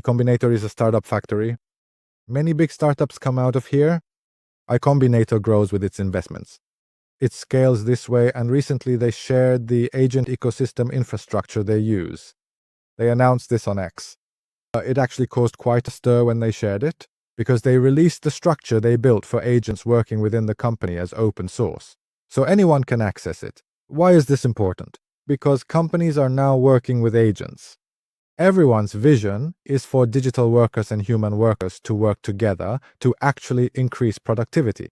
Combinator is a startup factory. Many big startups come out of here. Combinator grows with its investments. It scales this way, and recently they shared the agent ecosystem infrastructure they use. They announced this on X. It actually caused quite a stir when they shared it, because they released the structure they built for agents working within the company as open source. So anyone can access it. Why is this important? Because companies are now working with agents. Everyone's vision is for digital workers and human workers to work together to actually increase productivity.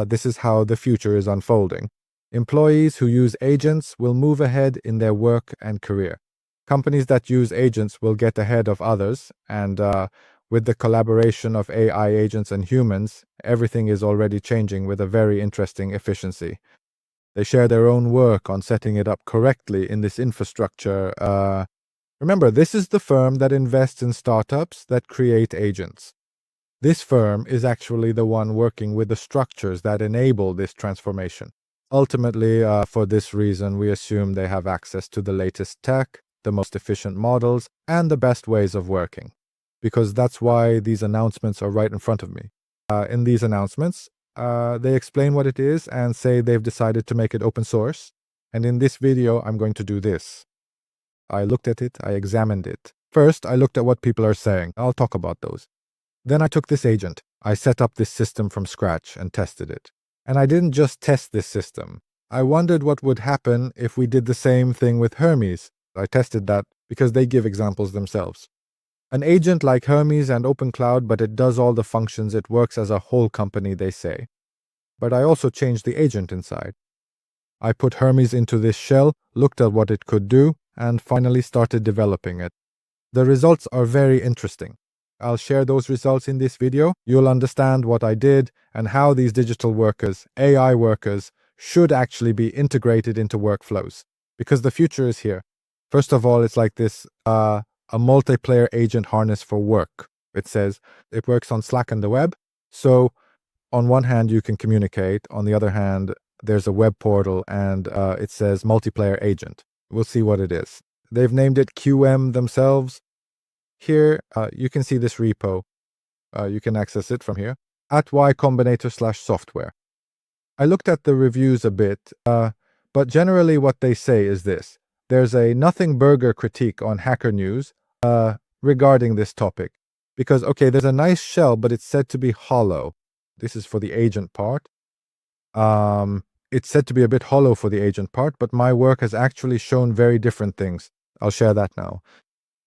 This is how the future is unfolding. Employees who use agents will move ahead in their work and career. Companies that use agents will get ahead of others, and with the collaboration of AI agents and humans, everything is already changing with a very interesting efficiency. They share their own work on setting it up correctly in this infrastructure. Remember, this is the firm that invests in startups that create agents. This firm is actually the one working with the structures that enable this transformation. Ultimately, for this reason, we assume they have access to the latest tech, the most efficient models, and the best ways of working. Because that's why these announcements are right in front of me. In these announcements, they explain what it is and say they've decided to make it open source. And in this video, I'm going to do this. I looked at it, I examined it. First, I looked at what people are saying. I'll talk about those. Then I took this agent. I set up this system from scratch and tested it. And I didn't just test this system. I wondered what would happen if we did the same thing with Hermes. I tested that because they give examples themselves. An agent like Hermes and OpenCloud, but it does all the functions. It works as a whole company, they say. But I also changed the agent inside. I put Hermes into this shell, looked at what it could do, and finally started developing it. The results are very interesting. I'll share those results in this video. You'll understand what I did and how these digital workers, AI workers, should actually be integrated into workflows. Because the future is here. First of all, it's like this, a multiplayer agent harness for work. It says it works on Slack and the web. So on one hand, you can communicate. On the other hand, there's a web portal and it says multiplayer agent. We'll see what it is. They've named it QM themselves. Here, you can see this repo. You can access it from here at y-combinator/software. I looked at the reviews a bit, but generally what they say is this. There's a nothing burger critique on Hacker News regarding this topic. Because, okay, there's a nice shell, but it's said to be hollow. This is for the agent part. It's said to be a bit hollow for the agent part, but my work has actually shown very different things. I'll share that now.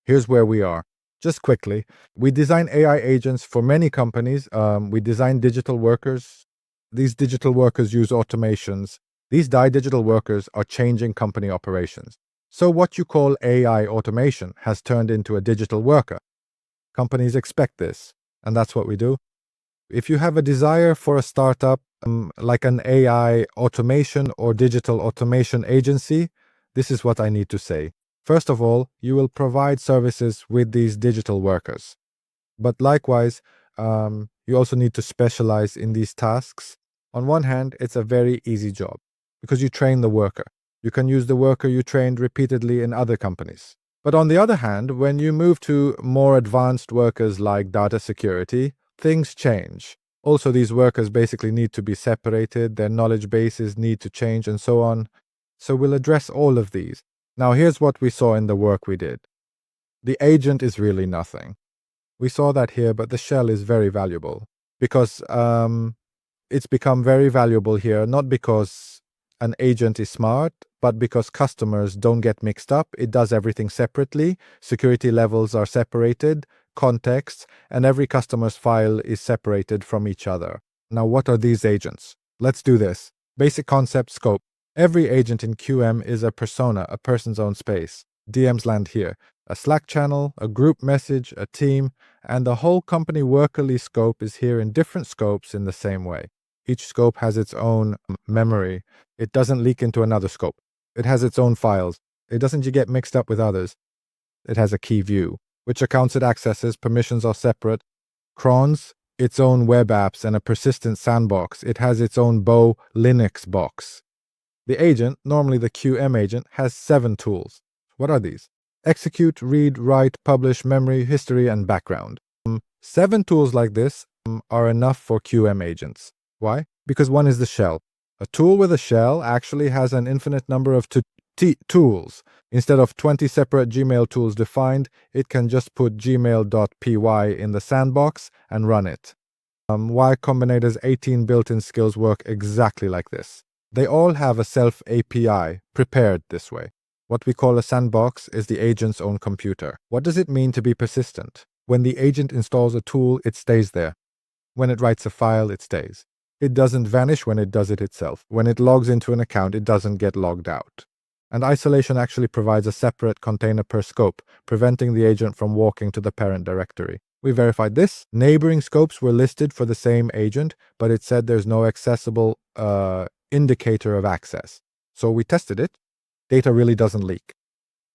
Here's where we are. Just quickly, we design AI agents for many companies. We design digital workers. These digital workers use automations. These digital workers are changing company operations. So what you call AI automation has turned into a digital worker. Companies expect this, and that's what we do. If you have a desire for a startup, like an AI automation or digital automation agency, this is what I need to say. First of all, you will provide services with these digital workers. But likewise, you also need to specialize in these tasks. On one hand, it's a very easy job because you train the worker. You can use the worker you trained repeatedly in other companies. But on the other hand, when you move to more advanced workers like data security, things change. Also, these workers basically need to be separated, their knowledge bases need to change, and so on. So we'll address all of these. Now, here's what we saw in the work we did. The agent is really nothing. We saw that here, but the shell is very valuable because it's become very valuable here, not because an agent is smart, but because customers don't get mixed up. It does everything separately. Security levels are separated, contexts, and every customer's file is separated from each other. Now, what are these agents? Let's do this. Basic concept, scope. Every agent in QM is a persona, a person's own space. DMs land here. A Slack channel, a group message, a team, and the whole company workerly scope is here in different scopes in the same way. Each scope has its own memory. It doesn't leak into another scope. It has its own files. It doesn't get mixed up with others. It has a key view. Which accounts it accesses, permissions are separate. Crons, its own web apps and a persistent sandbox. It has its own Bo Linux box. The agent, normally the QM agent, has 7 tools. What are these? execute, read, write, publish, memory, history, and background. 7 tools like this are enough for QM agents. Why? Because one is the shell. A tool with a shell actually has an infinite number of tools. Instead of 20 separate Gmail tools defined, it can just put gmail.py in the sandbox and run it. Why Combinator's 18 built-in skills work exactly like this. They all have a self-API prepared this way. What we call a sandbox is the agent's own computer. What does it mean to be persistent? When the agent installs a tool, it stays there. When it writes a file, it stays. It doesn't vanish when it does it itself. When it logs into an account, it doesn't get logged out. And isolation actually provides a separate container per scope, preventing the agent from walking to the parent directory. We verified this. Neighboring scopes were listed for the same agent, but it said there's no accessible indicator of access. So we tested it. Data really doesn't leak.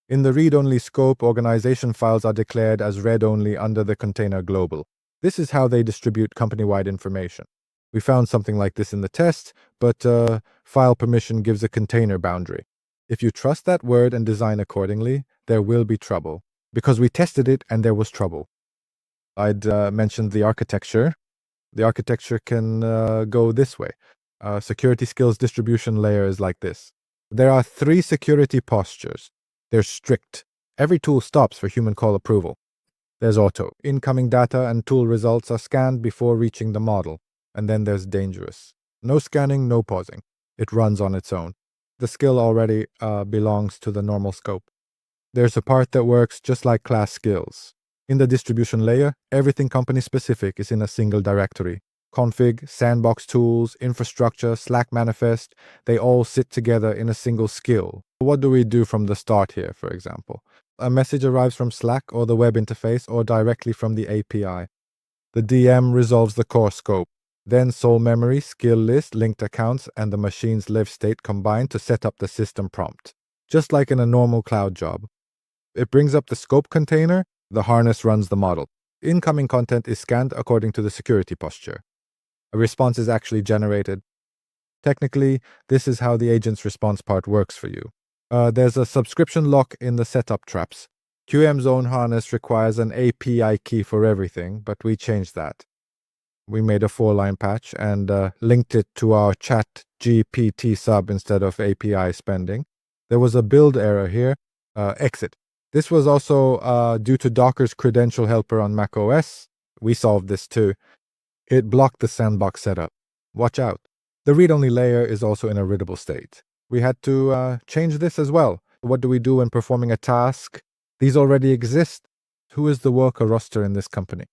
In the read-only scope, organization files are declared as read-only under the container global. This is how they distribute company-wide information. We found something like this in the test, but file permission gives a container boundary. If you trust that word and design accordingly, there will be trouble. Because we tested it and there was trouble. I'd mentioned the architecture. The architecture can go this way. Security skills distribution layer is like this. There are 3 security postures. They're strict. Every tool stops for human call approval. There's auto. Incoming data and tool results are scanned before reaching the model. And then there's dangerous. No scanning, no pausing. It runs on its own. The skill already belongs to the normal scope. There's a part that works just like class skills. In the distribution layer, everything company-specific is in a single directory. Config, sandbox tools, infrastructure, Slack manifest, they all sit together in a single skill. What do we do from the start here, for example? A message arrives from Slack or the web interface or directly from the API. The DM resolves the core scope. Then soul memory, skill list, linked accounts, and the machine's live state combine to set up the system prompt. Just like in a normal cloud job. It brings up the scope container, the harness runs the model. Incoming content is scanned according to the security posture. A response is actually generated. Technically, this is how the agent's response part works for you. There's a subscription lock in the setup traps. QM's own harness requires an API key for everything, but we changed that. We made a 4-line patch and linked it to our chat GPT sub instead of API spending. There was a build error here, exit. This was also due to Docker's credential helper on macOS. We solved this too. It blocked the sandbox setup. Watch out. The read-only layer is also in a readable state. We had to change this as well. What do we do when performing a task? These already exist. Who is the worker roster in this company?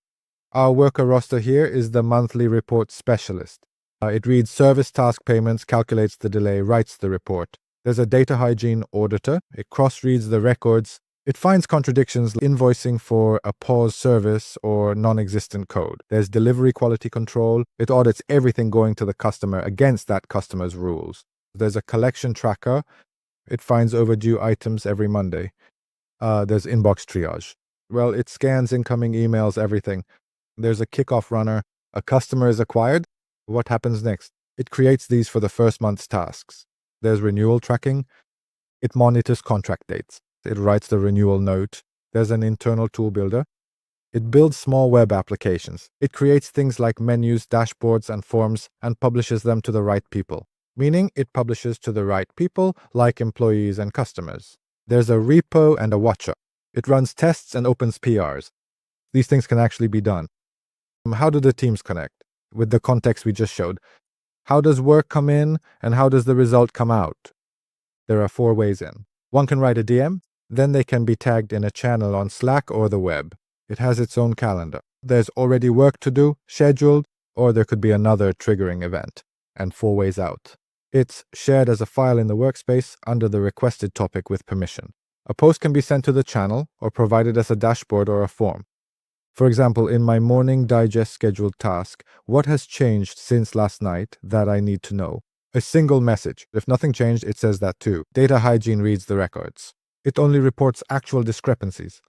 Our worker roster here is the monthly report specialist. It reads service task payments, calculates the delay, writes the report. There's a data hygiene auditor. It cross-reads the records. It finds contradictions, invoicing for a pause service or non-existent code. There's delivery quality control. It audits everything going to the customer against that customer's rules. There's a collection tracker. It finds overdue items every Monday. There's inbox triage. Well, it scans incoming emails, everything. There's a kickoff runner. A customer is acquired. What happens next? It creates these for the first month's tasks. There's renewal tracking. It monitors contract dates. It writes the renewal note. There's an internal tool builder. It builds small web applications. It creates things like menus, dashboards, and forms and publishes them to the right people. Meaning it publishes to the right people, like employees and customers. There's a repo and a watcher. It runs tests and opens PRs. These things can actually be done. How do the teams connect? With the context we just showed. How does work come in and how does the result come out? There are 4 ways in. One can write a DM, then they can be tagged in a channel on Slack or the web. It has its own calendar. There's already work to do, scheduled, or there could be another triggering event. And 4 ways out. It's shared as a file in the workspace under the requested topic with permission. A post can be sent to the channel or provided as a dashboard or a form. For example, in my morning digest scheduled task, what has changed since last night that I need to know? A single message. If nothing changed, it says that too. Data hygiene reads the records. It only reports actual discrepancies.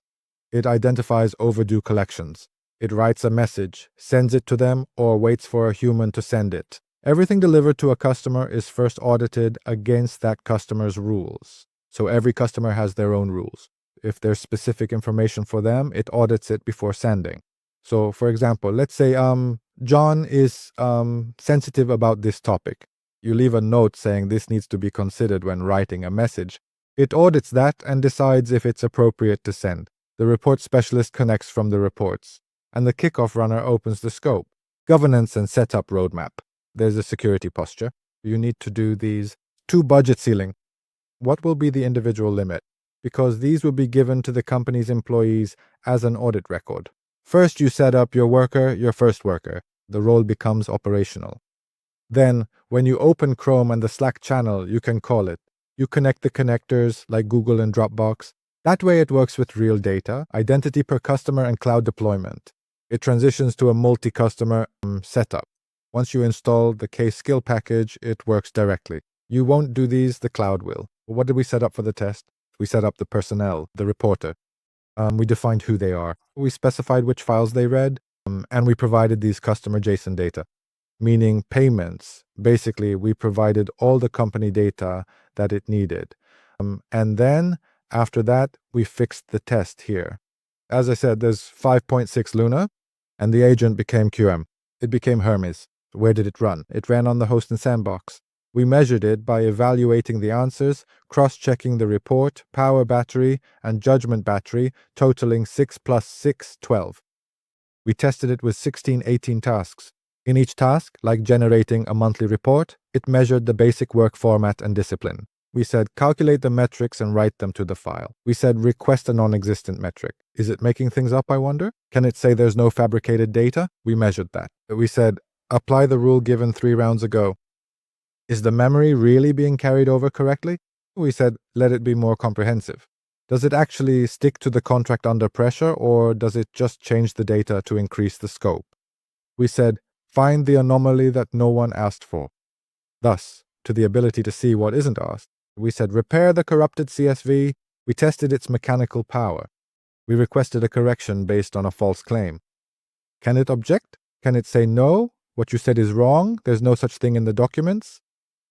It identifies overdue collections. It writes a message, sends it to them, or waits for a human to send it. Everything delivered to a customer is first audited against that customer's rules. So every customer has their own rules. If there's specific information for them, it audits it before sending. So, for example, let's say John is sensitive about this topic. You leave a note saying this needs to be considered when writing a message. It audits that and decides if it's appropriate to send. The report specialist connects from the reports, and the kickoff runner opens the scope. Governance and setup roadmap. There's a security posture. You need to do these. 2 budget ceiling. What will be the individual limit? Because these will be given to the company's employees as an audit record. First, you set up your worker, your first worker. The role becomes operational. Then, when you open Chrome and the Slack channel, you can call it. You connect the connectors like Google and Dropbox. That way it works with real data, identity per customer, and cloud deployment. It transitions to a multi-customer setup. Once you install the K-skill package, it works directly. You won't do these, the cloud will. What did we set up for the test? We set up the personnel, the reporter. We defined who they are. We specified which files they read, and we provided these customer JSON data, meaning payments. Basically, we provided all the company data that it needed. And then, after that, we fixed the test here. As I said, there's 5.6 Luna, and the agent became QM. It became Hermes. Where did it run? It ran on the host and sandbox. We measured it by evaluating the answers, cross-checking the report, power battery, and judgment battery, totaling 6 plus 6, 12. We tested it with 18 tasks. In each task, like generating a monthly report, it measured the basic work format and discipline. We said, calculate the metrics and write them to the file. We said, request a non-existent metric. Is it making things up, I wonder? Can it say there's no fabricated data? We measured that. We said, apply the rule given 3 rounds ago. Is the memory really being carried over correctly? We said, let it be more comprehensive. Does it actually stick to the contract under pressure, or does it just change the data to increase the scope? We said, find the anomaly that no one asked for. Thus, to the ability to see what isn't asked, we said, repair the corrupted CSV. We tested its mechanical power. We requested a correction based on a false claim. Can it object? Can it say, no, what you said is wrong, there's no such thing in the documents?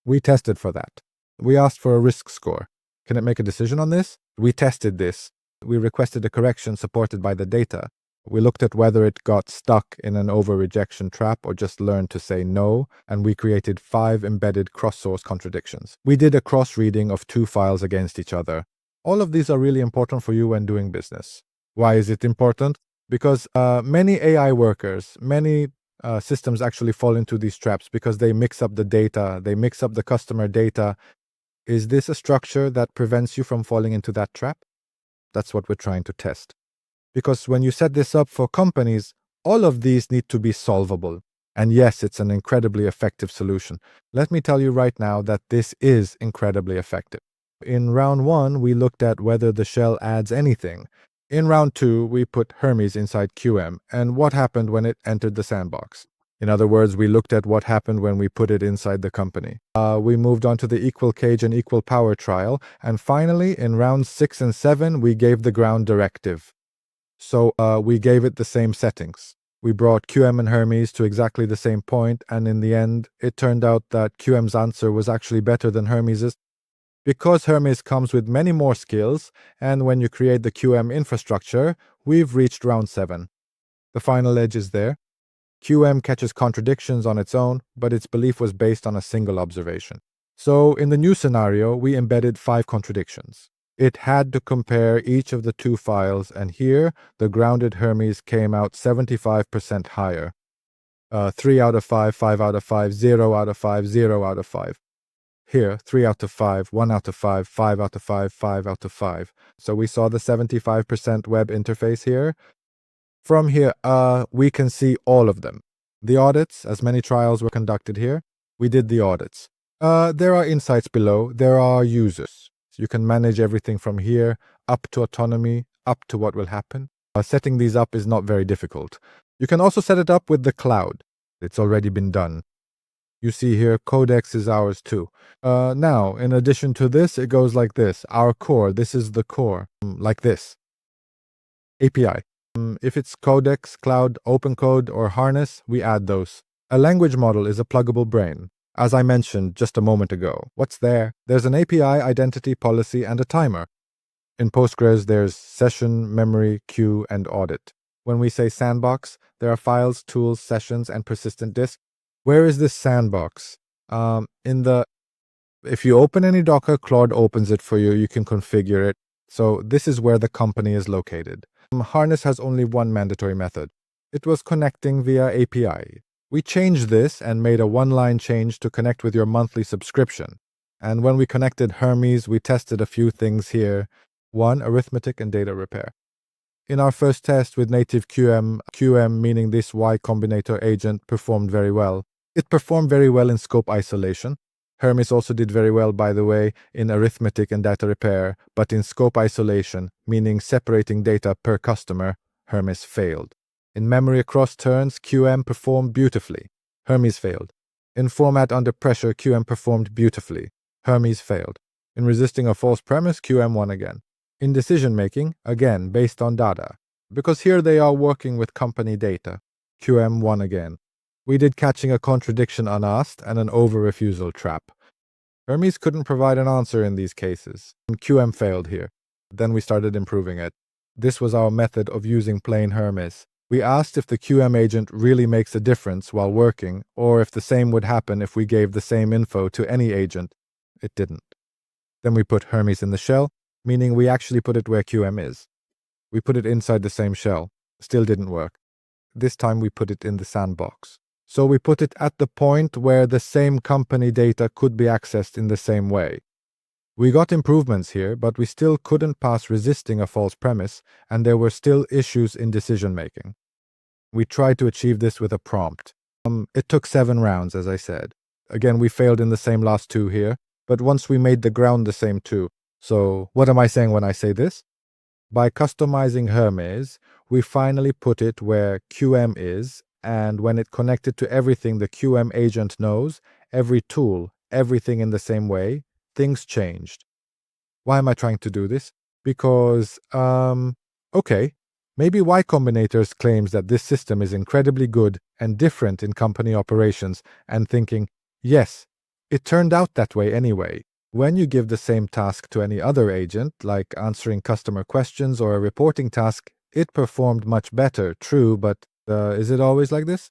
We tested for that. We asked for a risk score. Can it make a decision on this? We tested this. We requested a correction supported by the data. We looked at whether it got stuck in an over-rejection trap or just learned to say no, and we created 5 embedded cross-source contradictions. We did a cross-reading of 2 files against each other. All of these are really important for you when doing business. Why is it important? Because many AI workers, many systems actually fall into these traps because they mix up the data, they mix up the customer data. Is this a structure that prevents you from falling into that trap? That's what we're trying to test. Because when you set this up for companies, all of these need to be solvable. And yes, it's an incredibly effective solution. Let me tell you right now that this is incredibly effective. In round 1, we looked at whether the shell adds anything. In round 2, we put Hermes inside QM and what happened when it entered the sandbox. In other words, we looked at what happened when we put it inside the company. We moved on to the equal cage and equal power trial. And finally, in rounds 6 and 7, we gave the ground directive. So we gave it the same settings. We brought QM and Hermes to exactly the same point, and in the end, it turned out that QM's answer was actually better than Hermes's. Because Hermes comes with many more skills, and when you create the QM infrastructure, we've reached round 7. The final edge is there. QM catches contradictions on its own, but its belief was based on a single observation. So in the new scenario, we embedded 5 contradictions. It had to compare each of the 2 files, and here, the grounded Hermes came out 75% higher. 3 out of 5, 5 out of 5, 0 out of 5, 0 out of 5. Here, 3 out of 5, 1 out of 5, 5 out of 5, 5 out of 5. So we saw the 75% web interface here. From here, we can see all of them. The audits, as many trials were conducted here, we did the audits. There are insights below. There are users. So you can manage everything from here, up to autonomy, up to what will happen. Setting these up is not very difficult. You can also set it up with the cloud. It's already been done. You see here, Codex is ours too. Now, in addition to this, it goes like this. Our core, this is the core, like this. API. If it's Codex, Cloud, OpenCode, or Harness, we add those. A language model is a pluggable brain. As I mentioned just a moment ago, what's there? There's an API, identity, policy, and a timer. In Postgres, there's session, memory, queue, and audit. When we say sandbox, there are files, tools, sessions, and persistent disk. Where is this sandbox? If you open any Docker, Claude opens it for you. You can configure it. So this is where the company is located. Harness has only one mandatory method. It was connecting via API. We changed this and made a one-line change to connect with your monthly subscription. And when we connected Hermes, we tested a few things here. One, arithmetic and data repair. In our first test with native QM meaning this Y Combinator agent performed very well. It performed very well in scope isolation. Hermes also did very well, by the way, in arithmetic and data repair, but in scope isolation, meaning separating data per customer, Hermes failed. In memory across turns, QM performed beautifully. Hermes failed. In format under pressure, QM performed beautifully. Hermes failed. In resisting a false premise, QM won again. In decision-making, again, based on data. Because here they are working with company data. QM won again. We did catching a contradiction unasked and an over-refusal trap. Hermes couldn't provide an answer in these cases. QM failed here. Then we started improving it. This was our method of using plain Hermes. We asked if the QM agent really makes a difference while working, or if the same would happen if we gave the same info to any agent. It didn't. Then we put Hermes in the shell, meaning we actually put it where QM is. We put it inside the same shell. Still didn't work. This time we put it in the sandbox. So we put it at the point where the same company data could be accessed in the same way. We got improvements here, but we still couldn't pass resisting a false premise, and there were still issues in decision-making. We tried to achieve this with a prompt. It took 7 rounds, as I said. Again, we failed in the same last 2 here, but once we made the ground the same too. So what am I saying when I say this? By customizing Hermes, we finally put it where QM is, and when it connected to everything the QM agent knows, every tool, everything in the same way, things changed. Why am I trying to do this? Because, okay, maybe Y Combinator claims that this system is incredibly good and different in company operations, and thinking, yes, it turned out that way anyway. When you give the same task to any other agent, like answering customer questions or a reporting task, it performed much better, true, but is it always like this?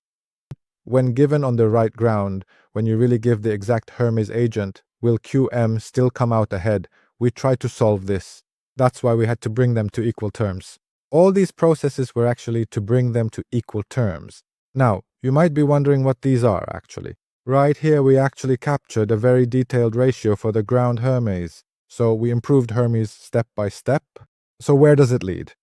When given on the right ground, when you really give the exact Hermes agent, will QM still come out ahead? We tried to solve this. That's why we had to bring them to equal terms. All these processes were actually to bring them to equal terms. Now, you might be wondering what these are, actually. Right here, we actually captured a very detailed ratio for the ground Hermes. So we improved Hermes step by step. So where does it lead?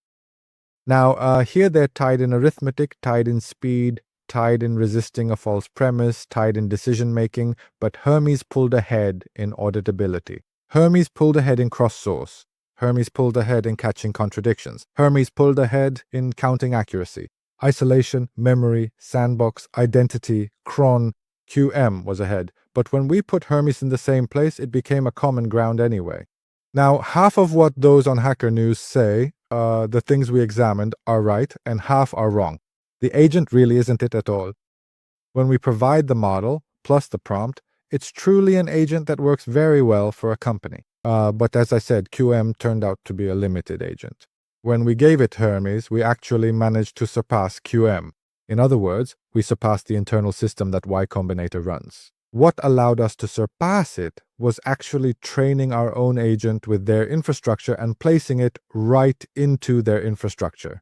Now, here they're tied in arithmetic, tied in speed, tied in resisting a false premise, tied in decision-making, but Hermes pulled ahead in auditability. Hermes pulled ahead in cross-source. Hermes pulled ahead in catching contradictions. Hermes pulled ahead in counting accuracy. Isolation, memory, sandbox, identity, cron, QM was ahead. But when we put Hermes in the same place, it became a common ground anyway. Now, half of what those on Hacker News say, the things we examined, are right, and half are wrong. The agent really isn't it at all. When we provide the model, plus the prompt, it's truly an agent that works very well for a company. But as I said, QM turned out to be a limited agent. When we gave it Hermes, we actually managed to surpass QM. In other words, we surpassed the internal system that Y Combinator runs. What allowed us to surpass it was actually training our own agent with their infrastructure and placing it right into their infrastructure.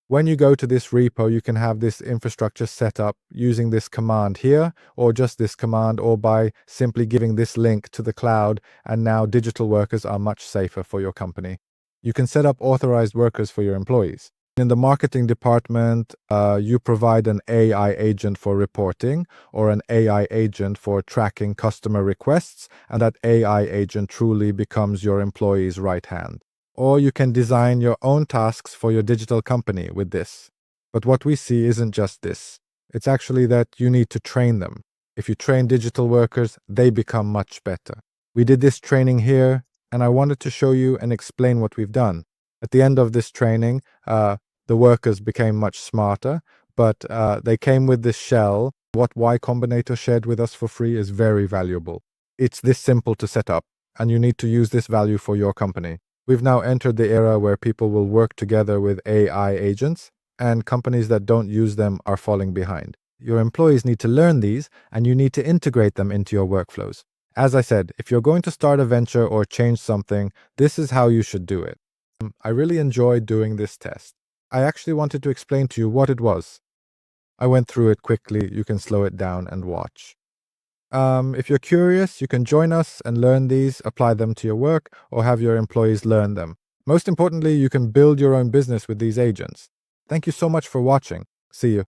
When you go to this repo, you can have this infrastructure set up using this command here, or just this command, or by simply giving this link to the cloud, and now digital workers are much safer for your company. You can set up authorized workers for your employees. In the marketing department, you provide an AI agent for reporting or an AI agent for tracking customer requests, and that AI agent truly becomes your employee's right hand. Or you can design your own tasks for your digital company with this. But what we see isn't just this. It's actually that you need to train them. If you train digital workers, they become much better. We did this training here, and I wanted to show you and explain what we've done. At the end of this training, the workers became much smarter, but they came with this shell. What Y Combinator shared with us for free is very valuable. It's this simple to set up, and you need to use this value for your company. We've now entered the era where people will work together with AI agents, and companies that don't use them are falling behind. Your employees need to learn these, and you need to integrate them into your workflows. As I said, if you're going to start a venture or change something, this is how you should do it. I really enjoyed doing this test. I actually wanted to explain to you what it was. I went through it quickly. You can slow it down and watch. If you're curious, you can join us and learn these, apply them to your work, or have your employees learn them. Most importantly, you can build your own business with these agents. Thank you so much for watching. See you.